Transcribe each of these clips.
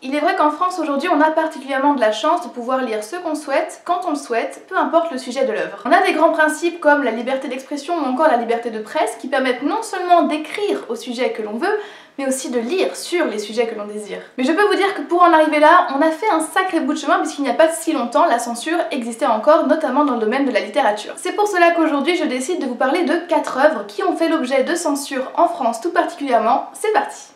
Il est vrai qu'en France aujourd'hui on a particulièrement de la chance de pouvoir lire ce qu'on souhaite, quand on le souhaite, peu importe le sujet de l'œuvre. On a des grands principes comme la liberté d'expression ou encore la liberté de presse qui permettent non seulement d'écrire au sujet que l'on veut, mais aussi de lire sur les sujets que l'on désire. Mais je peux vous dire que pour en arriver là, on a fait un sacré bout de chemin puisqu'il n'y a pas si longtemps, la censure existait encore, notamment dans le domaine de la littérature. C'est pour cela qu'aujourd'hui je décide de vous parler de 4 œuvres qui ont fait l'objet de censure en France tout particulièrement. C'est parti!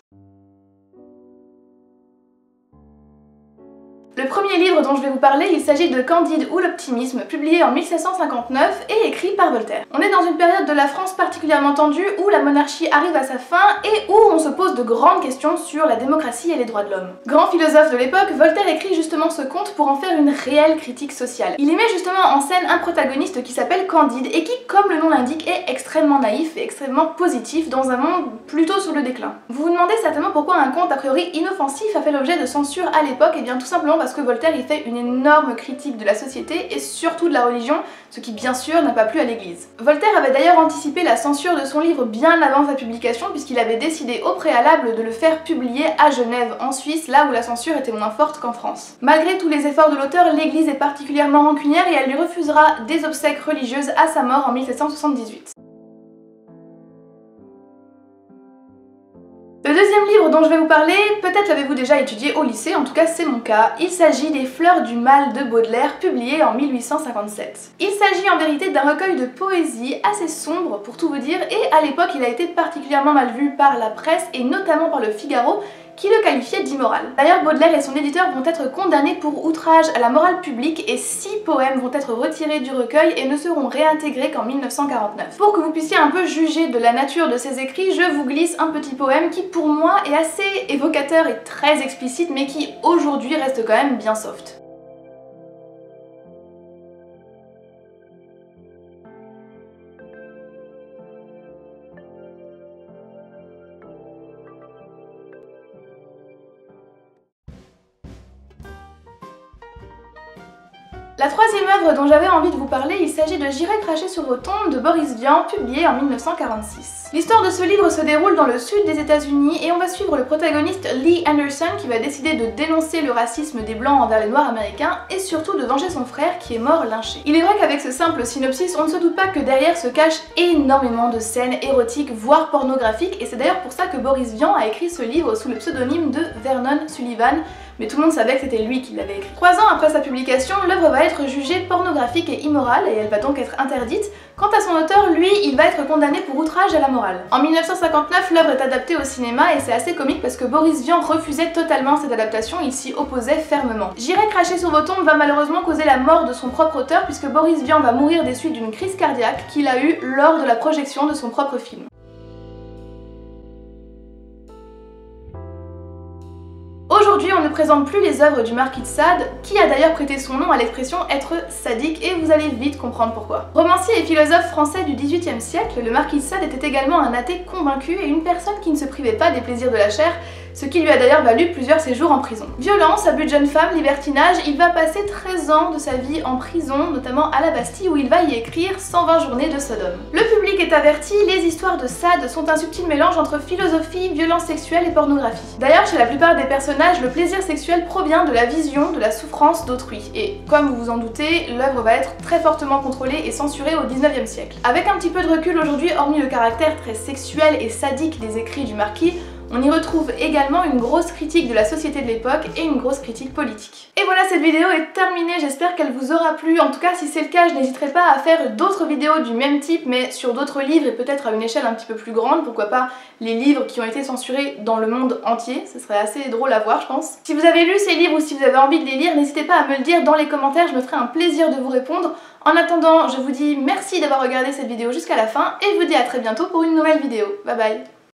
Le premier livre dont je vais vous parler, il s'agit de Candide ou l'optimisme, publié en 1759 et écrit par Voltaire. On est dans une période de la France particulièrement tendue où la monarchie arrive à sa fin et où on se pose de grandes questions sur la démocratie et les droits de l'homme. Grand philosophe de l'époque, Voltaire écrit justement ce conte pour en faire une réelle critique sociale. Il y met justement en scène un protagoniste qui s'appelle Candide et qui, comme le nom l'indique, est extrêmement naïf et extrêmement positif dans un monde plutôt sur le déclin. Vous vous demandez certainement pourquoi un conte a priori inoffensif a fait l'objet de censure à l'époque, et bien tout simplement parce que Voltaire y fait une énorme critique de la société et surtout de la religion, ce qui bien sûr n'a pas plu à l'église. Voltaire avait d'ailleurs anticipé la censure de son livre bien avant sa publication puisqu'il avait décidé au préalable de le faire publier à Genève, en Suisse, là où la censure était moins forte qu'en France. Malgré tous les efforts de l'auteur, l'église est particulièrement rancunière et elle lui refusera des obsèques religieuses à sa mort en 1778. Le deuxième livre dont je vais vous parler, peut-être l'avez-vous déjà étudié au lycée, en tout cas c'est mon cas. Il s'agit des Fleurs du mal de Baudelaire, publié en 1857. Il s'agit en vérité d'un recueil de poésie assez sombre pour tout vous dire, et à l'époque il a été particulièrement mal vu par la presse et notamment par le Figaro, qui le qualifiait d'immoral. D'ailleurs, Baudelaire et son éditeur vont être condamnés pour outrage à la morale publique et 6 poèmes vont être retirés du recueil et ne seront réintégrés qu'en 1949. Pour que vous puissiez un peu juger de la nature de ses écrits, je vous glisse un petit poème qui pour moi est assez évocateur et très explicite mais qui aujourd'hui reste quand même bien soft. La troisième œuvre dont j'avais envie de vous parler, il s'agit de J'irai cracher sur vos tombes de Boris Vian, publié en 1946. L'histoire de ce livre se déroule dans le sud des États-Unis et on va suivre le protagoniste Lee Anderson qui va décider de dénoncer le racisme des blancs envers les noirs américains et surtout de venger son frère qui est mort lynché. Il est vrai qu'avec ce simple synopsis, on ne se doute pas que derrière se cachent énormément de scènes érotiques voire pornographiques et c'est d'ailleurs pour ça que Boris Vian a écrit ce livre sous le pseudonyme de Vernon Sullivan, mais tout le monde savait que c'était lui qui l'avait écrit. 3 ans après sa publication, l'œuvre va être jugée pornographique et immorale et elle va donc être interdite. Quant à son auteur, lui, il va être condamné pour outrage à la morale. En 1959, l'œuvre est adaptée au cinéma et c'est assez comique parce que Boris Vian refusait totalement cette adaptation, il s'y opposait fermement. J'irai cracher sur vos tombes va malheureusement causer la mort de son propre auteur puisque Boris Vian va mourir des suites d'une crise cardiaque qu'il a eue lors de la projection de son propre film. Aujourd'hui, on ne présente plus les œuvres du marquis de Sade, qui a d'ailleurs prêté son nom à l'expression être sadique, et vous allez vite comprendre pourquoi. Romancier et philosophe français du XVIIIe siècle, le marquis de Sade était également un athée convaincu et une personne qui ne se privait pas des plaisirs de la chair, ce qui lui a d'ailleurs valu plusieurs séjours en prison. Violence, abus de jeune femme, libertinage, il va passer 13 ans de sa vie en prison, notamment à la Bastille où il va y écrire 120 journées de Sodome. Le public est averti, les histoires de Sade sont un subtil mélange entre philosophie, violence sexuelle et pornographie. D'ailleurs, chez la plupart des personnages, le plaisir sexuel provient de la vision de la souffrance d'autrui. Et comme vous vous en doutez, l'œuvre va être très fortement contrôlée et censurée au XIXe siècle. Avec un petit peu de recul aujourd'hui, hormis le caractère très sexuel et sadique des écrits du marquis, on y retrouve également une grosse critique de la société de l'époque et une grosse critique politique. Et voilà, cette vidéo est terminée, j'espère qu'elle vous aura plu. En tout cas, si c'est le cas, je n'hésiterai pas à faire d'autres vidéos du même type, mais sur d'autres livres et peut-être à une échelle un petit peu plus grande. Pourquoi pas les livres qui ont été censurés dans le monde entier, ce serait assez drôle à voir, je pense. Si vous avez lu ces livres ou si vous avez envie de les lire, n'hésitez pas à me le dire dans les commentaires, je me ferai un plaisir de vous répondre. En attendant, je vous dis merci d'avoir regardé cette vidéo jusqu'à la fin et je vous dis à très bientôt pour une nouvelle vidéo. Bye bye!